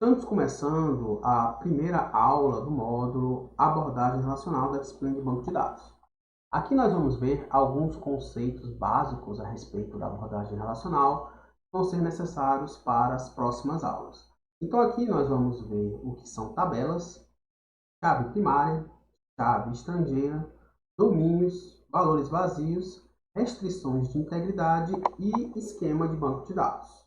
Estamos começando a primeira aula do módulo Abordagem Relacional da disciplina de Banco de Dados. Aqui nós vamos ver alguns conceitos básicos a respeito da abordagem relacional que vão ser necessários para as próximas aulas. Então aqui nós vamos ver o que são tabelas, chave primária, chave estrangeira, domínios, valores vazios, restrições de integridade e esquema de banco de dados.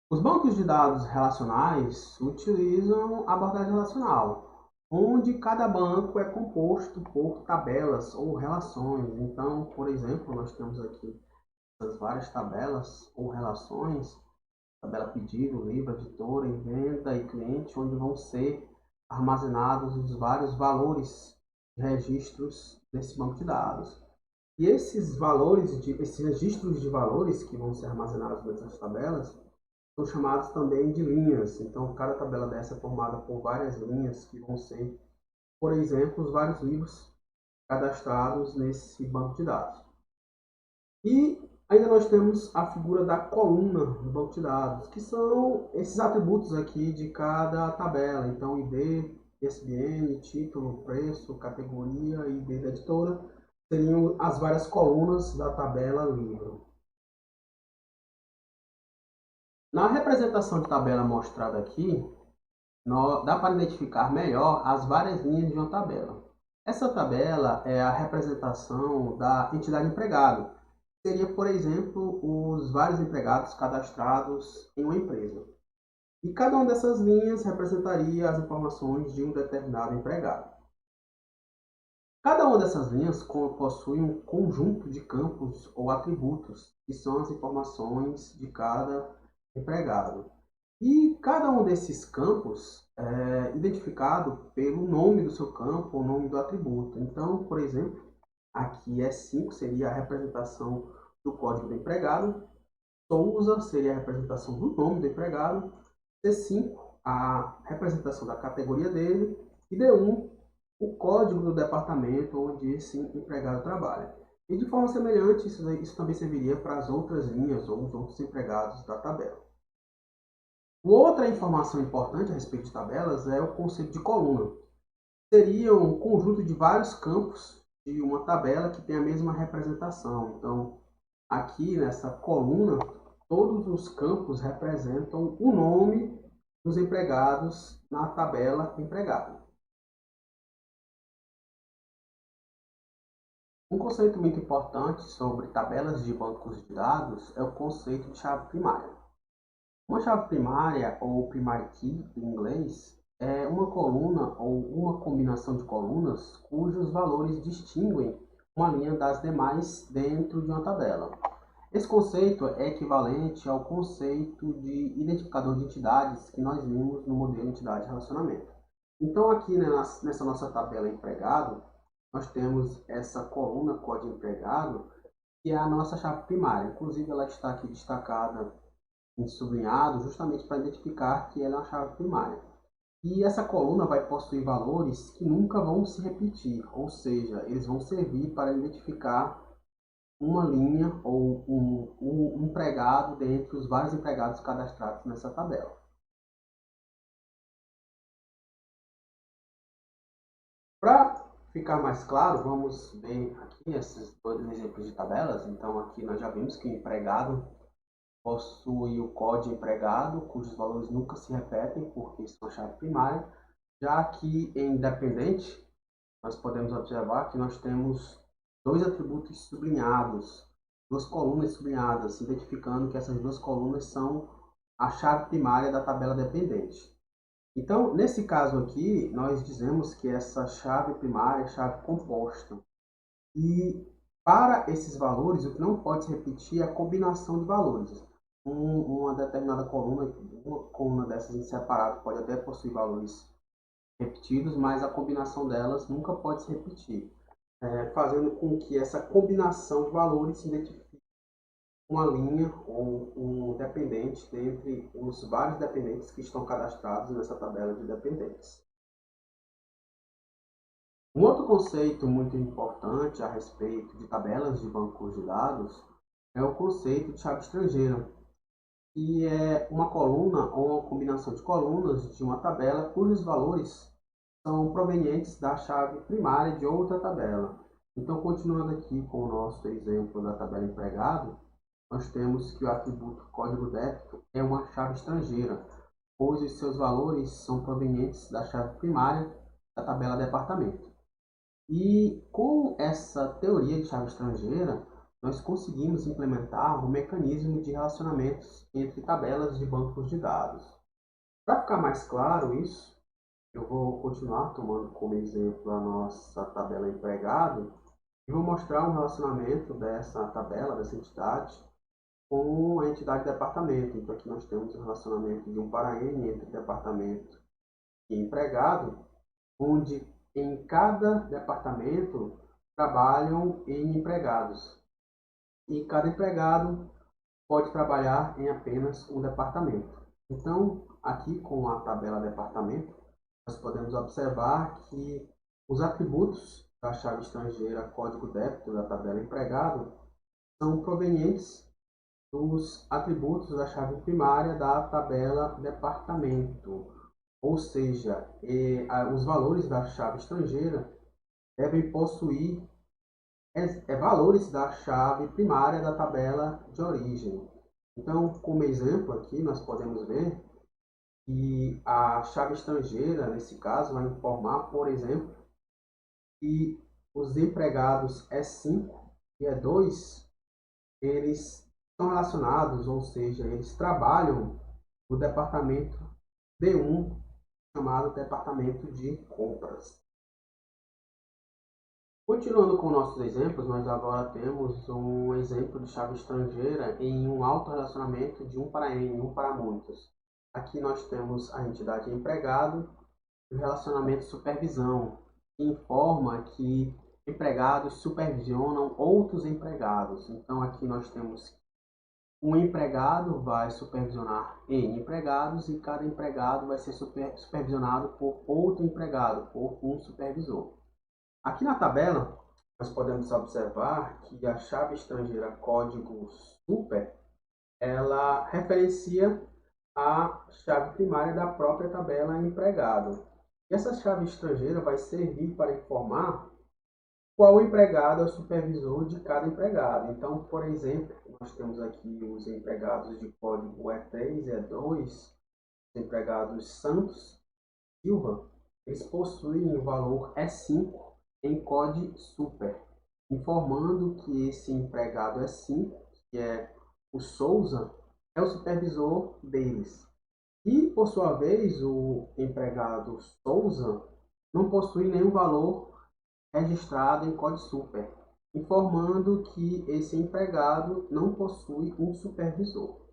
Os bancos de dados relacionais utilizam a abordagem relacional, onde cada banco é composto por tabelas ou relações. Então, por exemplo, nós temos aqui essas várias tabelas ou relações, tabela pedido, livro, editora, e venda e cliente, onde vão ser armazenados os vários valores de registros desse banco de dados. E esses registros de valores que vão ser armazenados nessas tabelas são chamados também de linhas. Então, cada tabela dessa é formada por várias linhas que vão ser, por exemplo, os vários livros cadastrados nesse banco de dados. E ainda nós temos a figura da coluna do banco de dados, que são esses atributos aqui de cada tabela. Então, ID, ISBN, título, preço, categoria, ID da editora, seriam as várias colunas da tabela livro. Na representação de tabela mostrada aqui, dá para identificar melhor as várias linhas de uma tabela. Essa tabela é a representação da entidade empregado. Seria, por exemplo, os vários empregados cadastrados em uma empresa. E cada uma dessas linhas representaria as informações de um determinado empregado. Cada uma dessas linhas possui um conjunto de campos ou atributos, que são as informações de cada empregado. E cada um desses campos é identificado pelo nome do seu campo, o nome do atributo. Então, por exemplo, aqui E5 seria a representação do código do empregado, Souza seria a representação do nome do empregado, C5 a representação da categoria dele e D1 o código do departamento onde esse empregado trabalha. E de forma semelhante, isso também serviria para as outras linhas ou os outros empregados da tabela. Outra informação importante a respeito de tabelas é o conceito de coluna. Seria um conjunto de vários campos de uma tabela que tem a mesma representação. Então, aqui nessa coluna, todos os campos representam o nome dos empregados na tabela empregado. Um conceito muito importante sobre tabelas de bancos de dados é o conceito de chave primária. Uma chave primária, ou primary key em inglês, é uma coluna ou uma combinação de colunas cujos valores distinguem uma linha das demais dentro de uma tabela. Esse conceito é equivalente ao conceito de identificador de entidades que nós vimos no modelo entidade-relacionamento. Então, aqui nessa nossa tabela empregado, nós temos essa coluna código empregado, que é a nossa chave primária. Inclusive, ela está aqui destacada em sublinhado, justamente para identificar que ela é uma chave primária. E essa coluna vai possuir valores que nunca vão se repetir, ou seja, eles vão servir para identificar uma linha ou um empregado dentre os vários empregados cadastrados nessa tabela. Para ficar mais claro, vamos ver aqui esses dois exemplos de tabelas. Então, aqui nós já vimos que o empregado possui o código empregado, cujos valores nunca se repetem, porque são a chave primária. Já que em dependente, nós podemos observar que nós temos dois atributos sublinhados, duas colunas sublinhadas, identificando que essas duas colunas são a chave primária da tabela dependente. Então, nesse caso aqui, nós dizemos que essa chave primária é chave composta. E para esses valores, o que não pode se repetir é a combinação de valores. Uma determinada coluna, uma coluna dessas em separado pode até possuir valores repetidos, mas a combinação delas nunca pode se repetir, fazendo com que essa combinação de valores se identifique uma linha ou um dependente dentre os vários dependentes que estão cadastrados nessa tabela de dependentes. Um outro conceito muito importante a respeito de tabelas de bancos de dados é o conceito de chave estrangeira. que é uma coluna ou uma combinação de colunas de uma tabela cujos valores são provenientes da chave primária de outra tabela. Então, continuando aqui com o nosso exemplo da tabela empregado, nós temos que o atributo código débito é uma chave estrangeira, pois os seus valores são provenientes da chave primária da tabela departamento. E com essa teoria de chave estrangeira, nós conseguimos implementar um mecanismo de relacionamentos entre tabelas de bancos de dados. Para ficar mais claro isso, eu vou continuar tomando como exemplo a nossa tabela empregado e vou mostrar um relacionamento dessa tabela, dessa entidade, com a entidade departamento. Então aqui nós temos um relacionamento de 1 para n entre departamento e empregado, onde em cada departamento trabalham n empregados. E cada empregado pode trabalhar em apenas um departamento. Então, aqui com a tabela departamento, nós podemos observar que os atributos da chave estrangeira código débito da tabela empregado são provenientes dos atributos da chave primária da tabela departamento. Ou seja, os valores da chave estrangeira devem possuir valores da chave primária da tabela de origem. Então, como exemplo aqui, nós podemos ver que a chave estrangeira, nesse caso, vai informar, por exemplo, que os empregados E5 e E2, eles são relacionados, ou seja, eles trabalham no departamento D1, chamado departamento de compras. Continuando com nossos exemplos, nós agora temos um exemplo de chave estrangeira em um autorrelacionamento de 1 para n, 1 para muitos. Aqui nós temos a entidade empregado e o relacionamento supervisão, que informa que empregados supervisionam outros empregados. Então aqui nós temos um empregado vai supervisionar N empregados e cada empregado vai ser supervisionado por outro empregado, por um supervisor. Aqui na tabela, nós podemos observar que a chave estrangeira código super, ela referencia a chave primária da própria tabela empregado. E essa chave estrangeira vai servir para informar qual empregado é o supervisor de cada empregado. Então, por exemplo, nós temos aqui os empregados de código E3 e E2, os empregados Santos, Silva, eles possuem o valor E5 em código super, informando que esse empregado E5, que é o Souza, é o supervisor deles. E, por sua vez, o empregado Souza não possui nenhum valor registrado em código super, informando que esse empregado não possui um supervisor.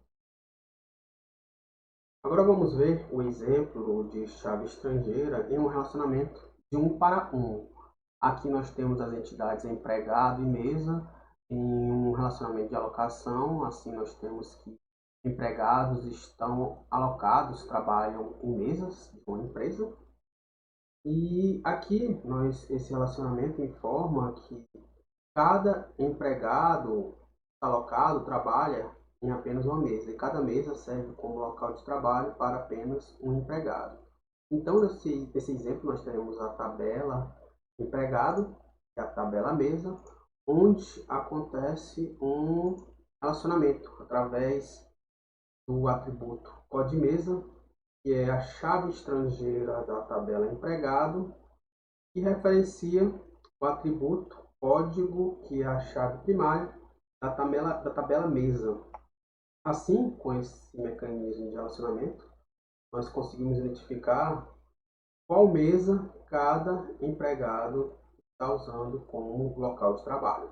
Agora vamos ver o exemplo de chave estrangeira em um relacionamento de 1 para 1. Aqui nós temos as entidades empregado e mesa em um relacionamento de alocação. Assim nós temos que empregados estão alocados, trabalham em mesas de uma empresa. E aqui esse relacionamento informa que cada empregado alocado trabalha em apenas uma mesa e cada mesa serve como local de trabalho para apenas um empregado. Então, nesse exemplo, nós teremos a tabela empregado e a tabela mesa, onde acontece um relacionamento através do atributo código-mesa, que é a chave estrangeira da tabela empregado, que referencia o atributo código, que é a chave primária da tabela mesa. Assim, com esse mecanismo de relacionamento, nós conseguimos identificar qual mesa cada empregado está usando como local de trabalho.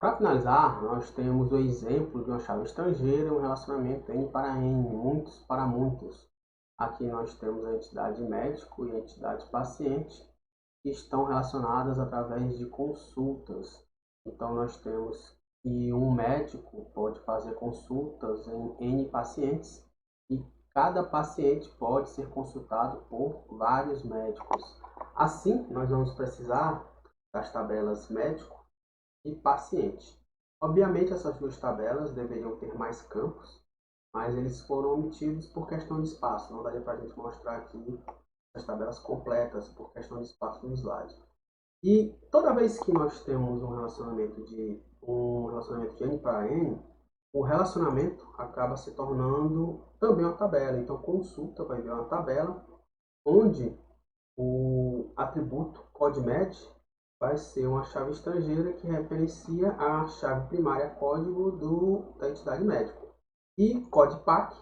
Para finalizar, nós temos o exemplo de uma chave estrangeira, um relacionamento N para N, muitos para muitos. Aqui nós temos a entidade médico e a entidade paciente, que estão relacionadas através de consultas. Então, nós temos que um médico pode fazer consultas em N pacientes e cada paciente pode ser consultado por vários médicos. Assim, nós vamos precisar das tabelas médico e paciente. Obviamente, essas duas tabelas deveriam ter mais campos, mas eles foram omitidos por questão de espaço. Não daria para a gente mostrar aqui as tabelas completas por questão de espaço no slide. E toda vez que nós temos um relacionamento de N para N, o relacionamento acaba se tornando também uma tabela. Então, consulta vai ver uma tabela onde o atributo CODEMED vai ser uma chave estrangeira que referencia a chave primária código da entidade médico. E CODEPAC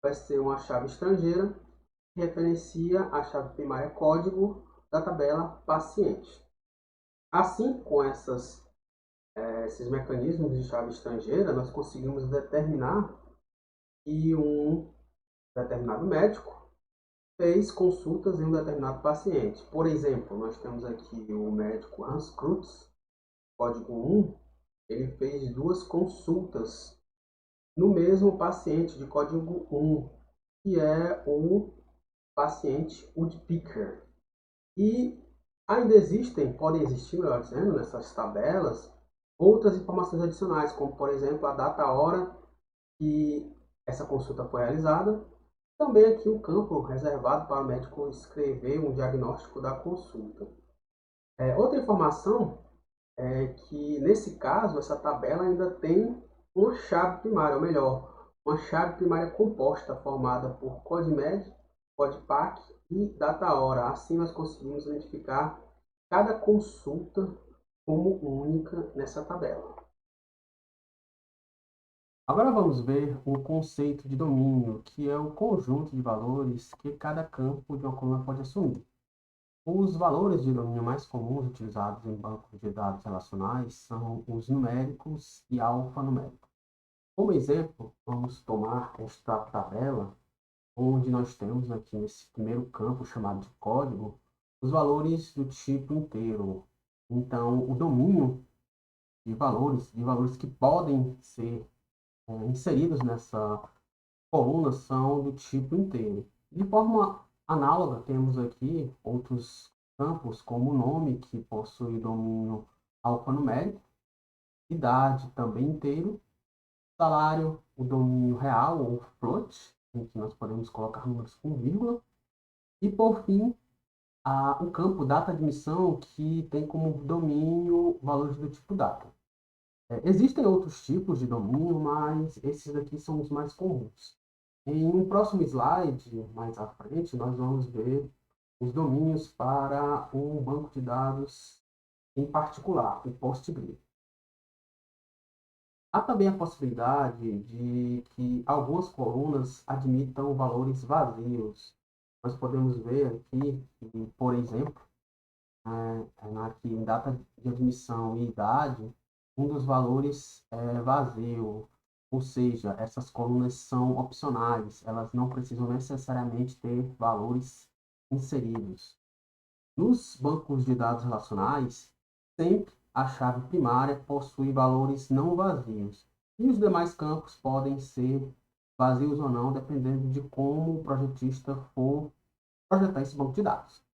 vai ser uma chave estrangeira que referencia a chave primária código da tabela paciente. Assim, com esses mecanismos de chave estrangeira, nós conseguimos determinar que um determinado médico fez consultas em um determinado paciente. Por exemplo, nós temos aqui o médico Hans Krutz, código 1, ele fez 2 consultas no mesmo paciente de código 1, que é o paciente Woodpecker. E ainda podem existir, melhor dizendo, nessas tabelas, outras informações adicionais, como por exemplo a data, a hora que essa consulta foi realizada. Também aqui o campo reservado para o médico escrever um diagnóstico da consulta. Outra informação é que, nesse caso, essa tabela ainda tem uma chave primária, ou melhor, uma chave primária composta, formada por CODEMED, CODEPAC e DATA-HORA. Assim, nós conseguimos identificar cada consulta como única nessa tabela. Agora vamos ver o conceito de domínio, que é o conjunto de valores que cada campo de uma coluna pode assumir. Os valores de domínio mais comuns utilizados em bancos de dados relacionais são os numéricos e alfanuméricos. Como exemplo, vamos tomar esta tabela, onde nós temos aqui nesse primeiro campo chamado de código, os valores do tipo inteiro. Então, o domínio de valores que podem ser inseridos nessa coluna são do tipo inteiro. De forma análoga, temos aqui outros campos, como o nome, que possui domínio alfanumérico, idade também inteiro, salário, o domínio real ou float, em que nós podemos colocar números com vírgula, e por fim, o campo data de admissão, que tem como domínio valores do tipo data. Existem outros tipos de domínio, mas esses aqui são os mais comuns. Em um próximo slide, mais à frente, nós vamos ver os domínios para um banco de dados em particular, o PostgreSQL. Há também a possibilidade de que algumas colunas admitam valores vazios. Nós podemos ver aqui, por exemplo, aqui em data de admissão e idade, um dos valores é vazio, ou seja, essas colunas são opcionais, elas não precisam necessariamente ter valores inseridos. Nos bancos de dados relacionais, sempre a chave primária possui valores não vazios, e os demais campos podem ser vazios ou não, dependendo de como o projetista for projetar esse banco de dados.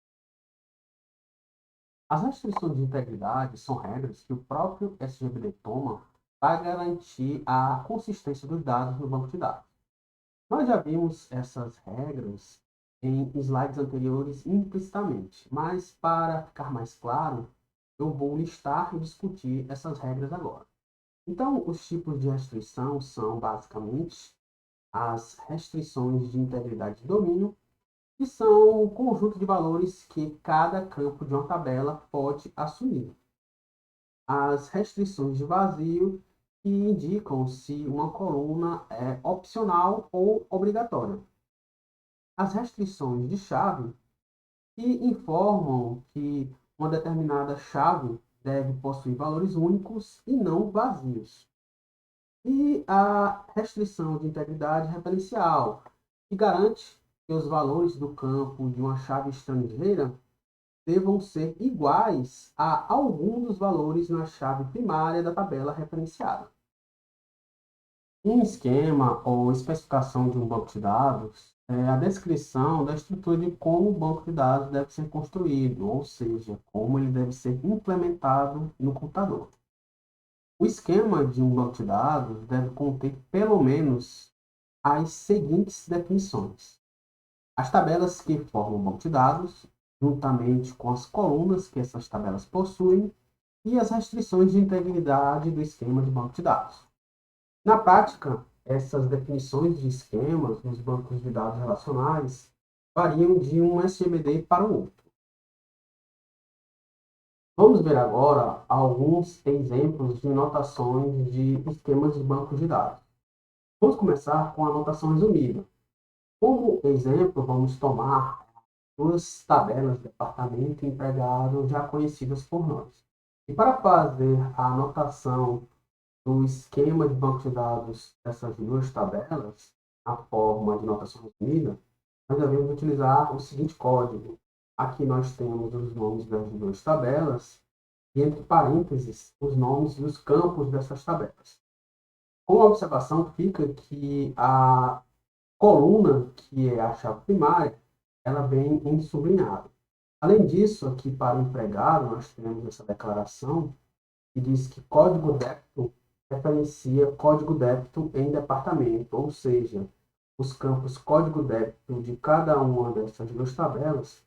As restrições de integridade são regras que o próprio SGBD toma para garantir a consistência dos dados no banco de dados. Nós já vimos essas regras em slides anteriores implicitamente, mas para ficar mais claro, eu vou listar e discutir essas regras agora. Então, os tipos de restrição são basicamente as restrições de integridade de domínio, que são o conjunto de valores que cada campo de uma tabela pode assumir. As restrições de vazio, que indicam se uma coluna é opcional ou obrigatória. As restrições de chave, que informam que uma determinada chave deve possuir valores únicos e não vazios. E a restrição de integridade referencial, que garante que os valores do campo de uma chave estrangeira devam ser iguais a algum dos valores na chave primária da tabela referenciada. Um esquema ou especificação de um banco de dados é a descrição da estrutura de como o banco de dados deve ser construído, ou seja, como ele deve ser implementado no computador. O esquema de um banco de dados deve conter pelo menos as seguintes definições: as tabelas que formam o banco de dados, juntamente com as colunas que essas tabelas possuem, e as restrições de integridade do esquema de banco de dados. Na prática, essas definições de esquemas nos bancos de dados relacionais variam de um SGBD para o outro. Vamos ver agora alguns exemplos de notações de esquemas de bancos de dados. Vamos começar com a notação resumida. Como exemplo, vamos tomar duas tabelas de departamento e empregado já conhecidas por nós. E para fazer a anotação do esquema de banco de dados dessas duas tabelas, na forma de notação resumida, nós devemos utilizar o seguinte código. Aqui nós temos os nomes das duas tabelas e, entre parênteses, os nomes dos campos dessas tabelas. Com a observação fica que a coluna, que é a chave primária, ela vem em sublinhado. Além disso, aqui para o empregado, nós temos essa declaração que diz que código débito referencia código débito em departamento, ou seja, os campos código débito de cada uma dessas duas tabelas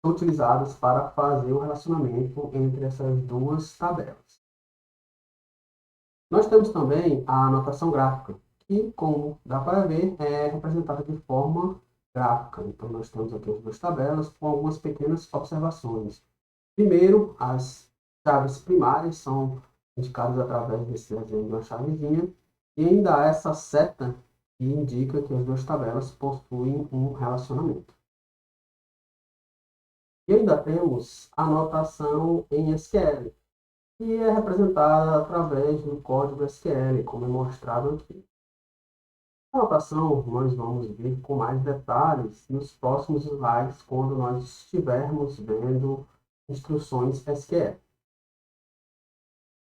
são utilizados para fazer o relacionamento entre essas duas tabelas. Nós temos também a anotação gráfica, que, como dá para ver, é representada de forma gráfica. Então, nós temos aqui as duas tabelas com algumas pequenas observações. Primeiro, as chaves primárias são indicadas através desse desenho de uma chavezinha, e ainda há essa seta que indica que as duas tabelas possuem um relacionamento. E ainda temos a notação em SQL, que é representada através do código SQL, como é mostrado aqui. A notação nós vamos ver com mais detalhes nos próximos slides, quando nós estivermos vendo instruções SQL.